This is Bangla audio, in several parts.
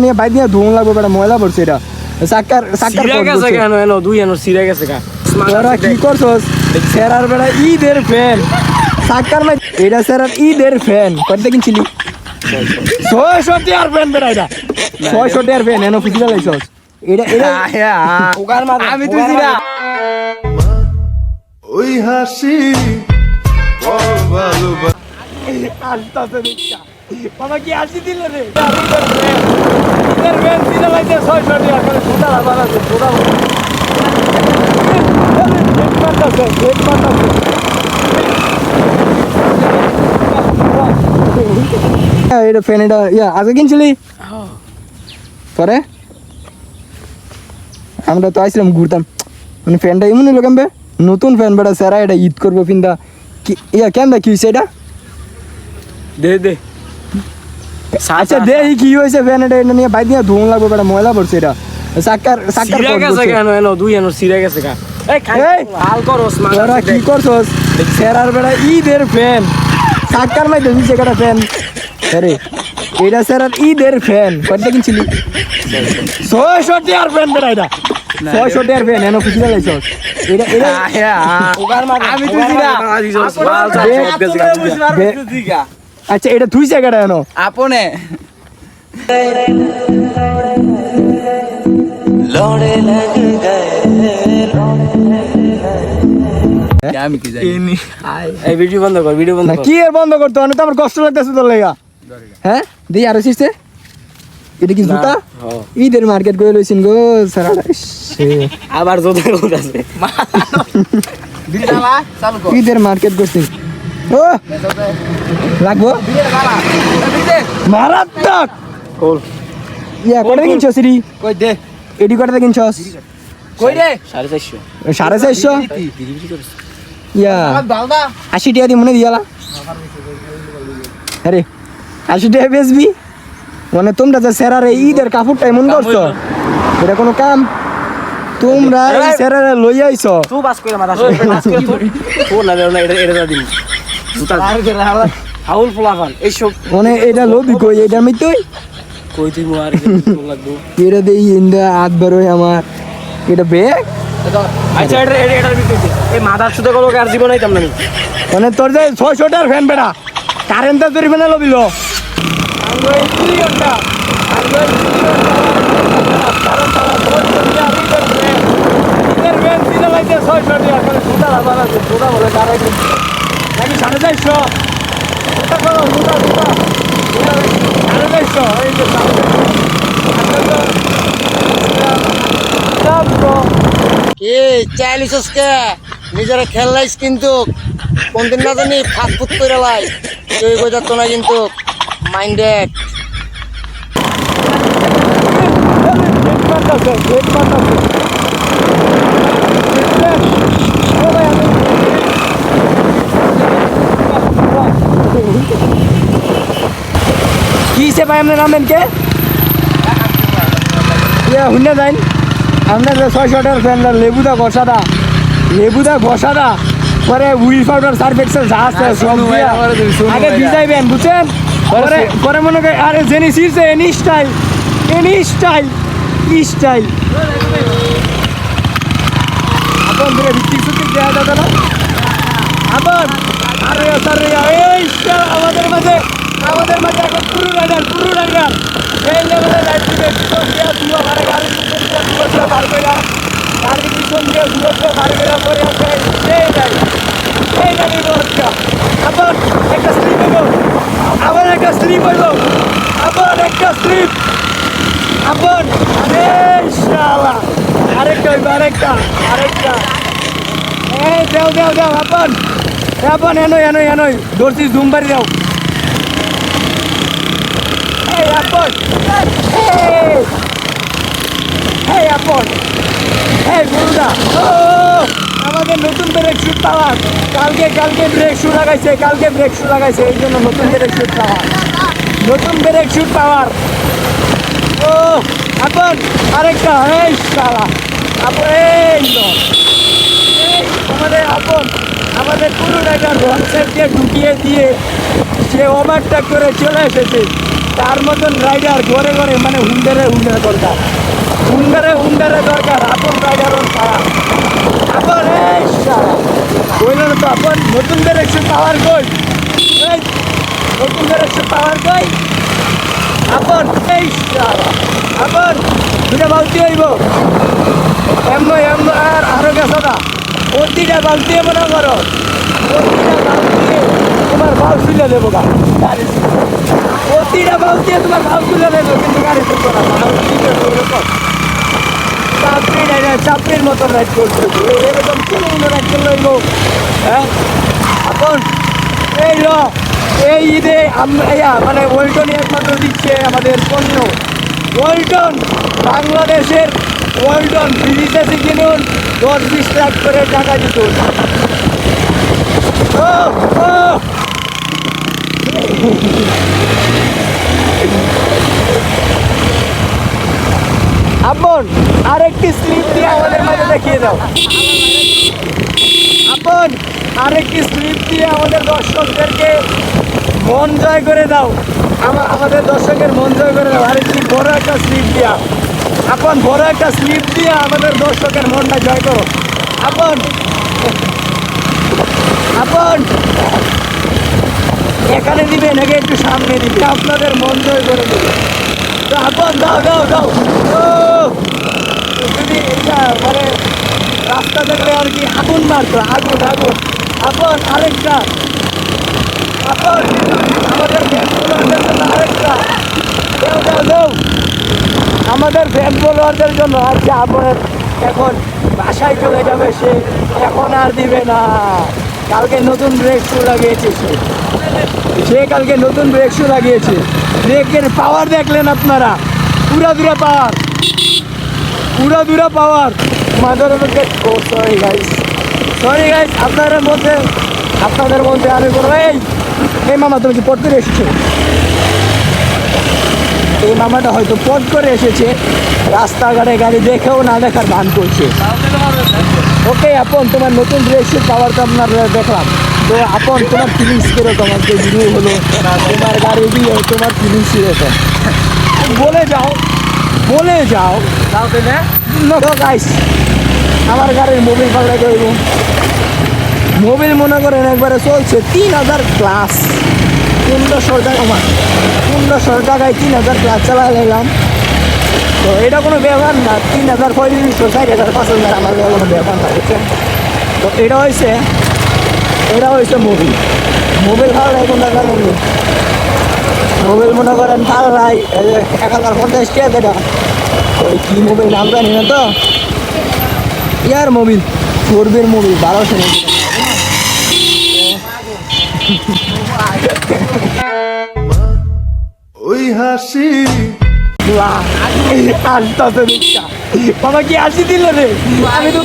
নিয়ে বাইক নিয়ে ধোন লাগবে বেটা ময়লা পড়ছে এটা সাক্কার সিরা গেছে কেন এনো দুই এনো সিরা গেছে কা তোরা কি করছস সেরার বেটা ঈদের ফ্যান সাক্কার না এটা সেরার ঈদের ফ্যান কত কিনছিলি 600 টাকার ফ্যান বেটা এটা 600 টাকার ফ্যান এনো ফুটিলা লাইছস এটা ওগার মা আমি তুই দিরা ওই হাসি ভালো আসতাছে দেখা বাবা কি আসি দিল রে ঈদের ফ্যান দিলা লাইছে 600 টাকা করে ছোটা লাগানো আছে ছোটা এটা ফ্যান এটা আগে কিনছিলি পরে আমরা তো আইছিলাম ঘুরতাম মানে ফ্যানটা এমন হলো কেমবে নতুন ফ্যান বেটা স্যারা এটা ঈদ করবো ফিন্দা কেন কি হয়েছে এটা দে আচ্ছা দে কি হয়েছে ফ্যান এটা নিয়ে বাইক নিয়ে ধোন লাগবে বেটা ময়লা পড়ছে এটা সাক্কার সিরা গেছে কেন এনো দুই এনো সিরা গেছে কা হাল করস তোরা কি করছস সেরার বেটা ঈদের ফ্যান সাক্কার নাই দিছে একটা ফ্যান আরে এটা সেরার ঈদের ফ্যান কত কিনছিলি 600 টাকার ফ্যান বেটা এটা 600 টাকার ফ্যান এনো খুশি লাইছস এটা ওগার মা আমি তুই দিরা আচ্ছা এটা তুই জায়গাটা এনো আপনে লড়ে লাগ গায়ে আমি কি জানি এই ভিডিও বন্ধ কর ভিডিও বন্ধ না কর কি আর বন্ধ করতে অনেক তো আমার কষ্ট লাগতেছে তোর লাগা হ্যাঁ দেই আর শিখছে এটা কি জুতা ঈদের মার্কেট করে লইছিন গো সারাটা আবার জোতা আছে দিলা চালু কর ঈদের মার্কেট করছিস ও লাগবো মারাত্মক কোল কটা কিনছস রি কই দে এডি কটা কিনছস কই রে 450 450 ইয়া বালদা 80 টাকা দিয়ে মনে দিয়ালা আরে 80 টাকা বেচবি মানে তোমরা যে সেরারে ঈদের কাপড়টা এমন করছো এটা কোনো কাম তোমরা এই সেরারে লই আইছো তুই বাস করে মাথা তো না এটা দিন জুতা হাউল ফলাফান এইসব মানে এটা লবি কই এটা আমি তুই কই তুই মার লাগবো এটা দেই ইন্দা হাত বেরোয় আমার এটা ব্যাগ আচ্ছা এটার ভিতরে এই মাথার সুতো করো আর জীবন আইতাম না মানে তোর যে 600 টাকার ফ্যান বেটা কারেন্টটা তৈরি বানা লবিল কি চাইলিছস কে নিজেরা খেললাইস কিন্তু কোনদিন না জানি ফাট ফুট করে লাই তুই কই যাচ্ছ না কিন্তু মাইন্ডেড কিসে ভাই আপনার নামেন কে শুনে যাইন আপনার 600 টাকার ফ্যান লেবুদা ঘষাদা পরে হুইল পাউডার সার্ফ এক্সেল যা আছে সব দিয়া আগে ভিজাইবেন বুঝছেন পরে মনে করে আরে জেনি সিরছে এনি স্টাইল আপন ধরে ভিত্তি সুতি দেয়া দাদা না আপন আরে এই আমাদের মাঝে এখন পুরো রাইডার এই লেভেলে লাইট দিবে দিয়া দুয়া মারে গাড়ি দুয়া পার কইরা গাড়ি পিছন দিয়ে দুয়া পার কইরা পরে আছে এই গাড়ি দরজা আবার একটা স্লিপ হলো আবার আরে শালা আরেকটা এই দেও আপন এনোই দর্জি জুম বাড়ি দাও এই আপন বন্ধুরা আমাদের নতুন ব্রেক শুট পাওয়ার কালকে ব্রেক শু লাগাইছে এই জন্য নতুন ব্রেক শুট পাওয়ার ও আপন আরেকটা এই শালা আপন আমাদের পুরো একটা রং সাইড দিয়ে ঢুকিয়ে দিয়ে সে ওভারটেক করে চলে এসেছে তার মতন রাইডার ঘরে ঘরে মানে হুন্ডারে দরকার, হুন্ডারে দরকার, আপন রাইডার ছাড়া। আপন এই শালা কইলেন তো আপন নতুন ডাইরেকশন পাওয়ার কই, এই নতুন ডাইরেকশন পাওয়ার কই আপন এই শালা আপন দুটা বালতি হইব এমন আর আরো গেছো না প্রতিটা বালতি মনে করো, প্রতিটা বালতি তোমার ভাব তুলে দেবো গা, প্রতিটা বালতি তোমার ভাব তুলে দেবো, কিন্তু গাড়ি তুলবো না। চাপড়ির মতো রাইড করতে এরকম কোনো রাইড করলে হইব। হ্যাঁ এখন এই ঈদে মানে ওয়ালটনই একমাত্র দিচ্ছে আমাদের পণ্য। ওয়ালটন বাংলাদেশের ওয়ালটন বিদেশে কিনুন 10-20 লাখ করে টাকা দিত। আপন আরেকটি স্লিপ দিয়ে আমাদের মাঝে দেখিয়ে দাও। আপন আরেকটি স্লিপ দিয়ে আমাদের দর্শকদেরকে মন জয় করে দাও, আমাদের দর্শকের মন জয় করে দাও। আরেকটি বড় একটা স্লিপ দিয়া, আপন বড় একটা স্লিপ দিয়ে আমাদের দর্শকের মনটা জয় করো। আপন আপন এখানে দিবে নাকি একটু সামনে দিবে, আপনাদের মন জয় করে দেবে। তো আপন দাও দাও দাও। যদি এটা মানে রাস্তা দেখলে আর কি আগুন মারতো, আগুন আগুন। আপন আরেকটা, আপন আমাদের আরেকটা দাও দাও দাও আমাদের ভ্যান ফলোয়ারদের জন্য। আচ্ছা আপনার এখন বাসায় চলে যাবে সে, এখন আর দিবে না। কালকে নতুন ব্রেক শু লাগিয়েছে সে কালকে নতুন ব্রেক শু লাগিয়েছে। ব্রেকের পাওয়ার দেখলেন আপনারা, পুরা পাওয়ার, পুরা পাওয়ার। মাদার ও সরি গাইস আপনাদের মধ্যে আমি বলবো এই মামা তুমি কি পট করে এসেছো? এই মামাটা হয়তো পট করে এসেছে, রাস্তাঘাটে গাড়ি দেখেও না দেখার ভান করছে। ওকে আপন তোমার নতুন ড্রেসের পাওয়ার তো আপনার দেখলাম, তো আপন তোমার ফিলিংস কিরকম? আজকে ভিডিও হলো তোমার গাড়ি দিয়ে, তোমার ফিলিংস কিরকম বলে যাও গাইস। আমার গাড়ির মোবিল পাল্টাই করব, মোবিল মনে করেন একবারে চলছে 3000 ক্লাস, 1500 টাকা আমার 1500 টাকায় 3000 ক্লাস চালাইলাম। তো এটা কোনো ব্যাপার না, 3000 3500 4000 5000 আমার কোনো ব্যাপার না, বুঝছেন? তো এটা হয়েছে মোবিল ভালো লাগে কোন টাকা মোবিল মনে করেন ভালো রাই 1050 টাকা দেটা। ওই কী মোবিল নাম জানি না তো, ইয়ার মোবিল করবের মোবিল 1200 ওই হাসি বাবা কি হাসি দিল রে? আমি তো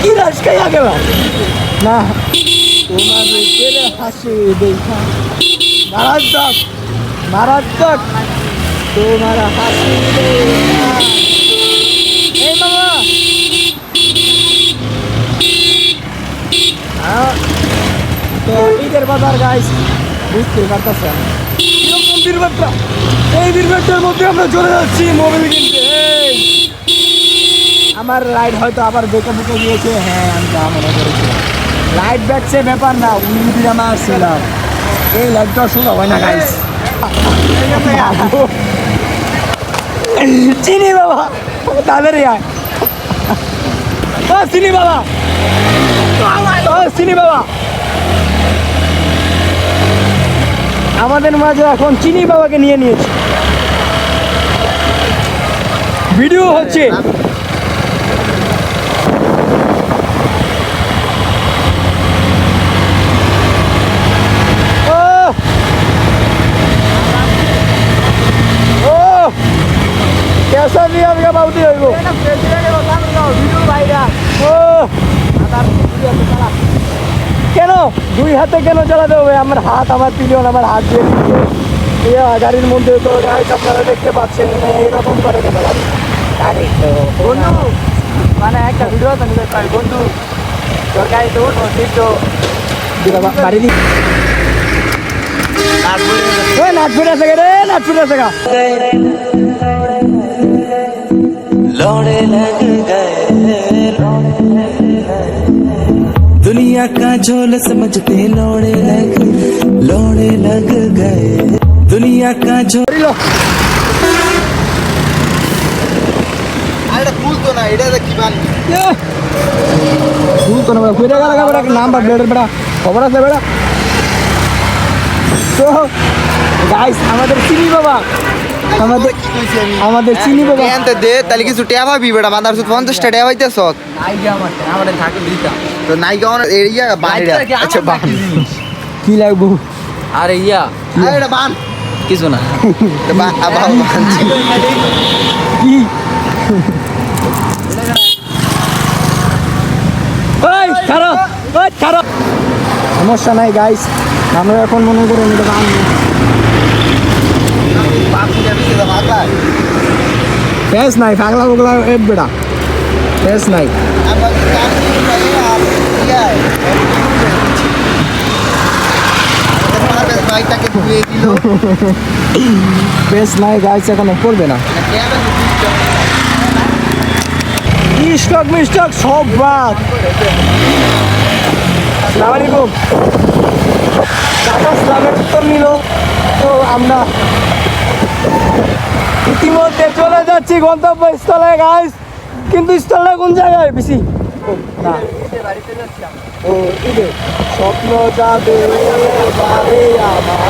কি রাস খাইয়া গেলাম না, তোমার হাসি দেখা মারাত্মক তোমার হাসি। এই মামা তো ঈদের বাজার গাইস বুঝতে পারতেছেন কিরকম বীরবাট্টা। এই বীরবাট্টার মধ্যে আমরা চলে যাচ্ছি মোবিল কিনতে। আমার রাইড হয়তো আবার বেঁকে বুকে গিয়েছে, হ্যাঁ আমি যা মনে করেছি লাইট ব্যাটসে ব্যাপার না, উনি আমার আসছিলাম এই লাইটটা শুরু হয় না গাইস। চিনি বাবা তাদের চিনি বাবা, চিনি বাবা আমাদের মাঝে এখন চিনি বাবাকে নিয়ে নিয়েছি, ভিডিও হচ্ছে। कैसा भी आपका बहुत ही होइबो ভিডিও ভাইরা। ও কেন 2 হাতে কেন চালাতে হবে? আমার হাত, আমার পিলিয়ন, আমার হাত দিয়ে দিচ্ছে গাড়ির মধ্যে। তো গাইস আপনারা দেখতে পাচ্ছেন এরকম করে বন্ধু মানে একটা ভিডিও তো নিতে পারি বন্ধু, তোর গাড়ি তো বাড়ি দি নাট ফুটে আছে রে, নাট ফুটে আছে গা। दुनिया का झोल समझते लौड़े लग गए दुनिया का झोल করিলো। ভুল তো না বেড়া, কইরা গেল বেড়া, নাম্বার ব্লেডের বেড়া, খবর আছে বেড়া। তো গাইস আমাদের চিনি বাবা, আমাদের চিনি বাবা দে তাহলে কিছু টেয়া পাবি বেটা বান্দার 50টা টেয়া পাইতেছ তো নাইগা এরিয়া বাইরে আচ্ছা বান কি লাগবো? আরে ইয়া এটা বান কিছু না। কি ওই ছাড়ো, ওই ছাড়ো, সমস্যা নাই গাইস, আমরা এখন মনে করি এটা আনবো। ফেস নাই, পাগলা পাগলা এ বেড়া, ফেস নাই। বাইকটাকে ধুয়ে দিল ফেস নাই গাইস, এখনো পড়বে না। স্টক মিস্টক সব বাদ। আসসালামু আলাইকুম। টাকা স্ল্যাবের উত্তর নিল, তো আমরা ইতিমধ্যে চলে যাচ্ছি গন্তব্যস্থলে গাইস, কিন্তু স্থলটা কোন জায়গায় বেশি না ও ইদে স্বপ্ন যাবে আমার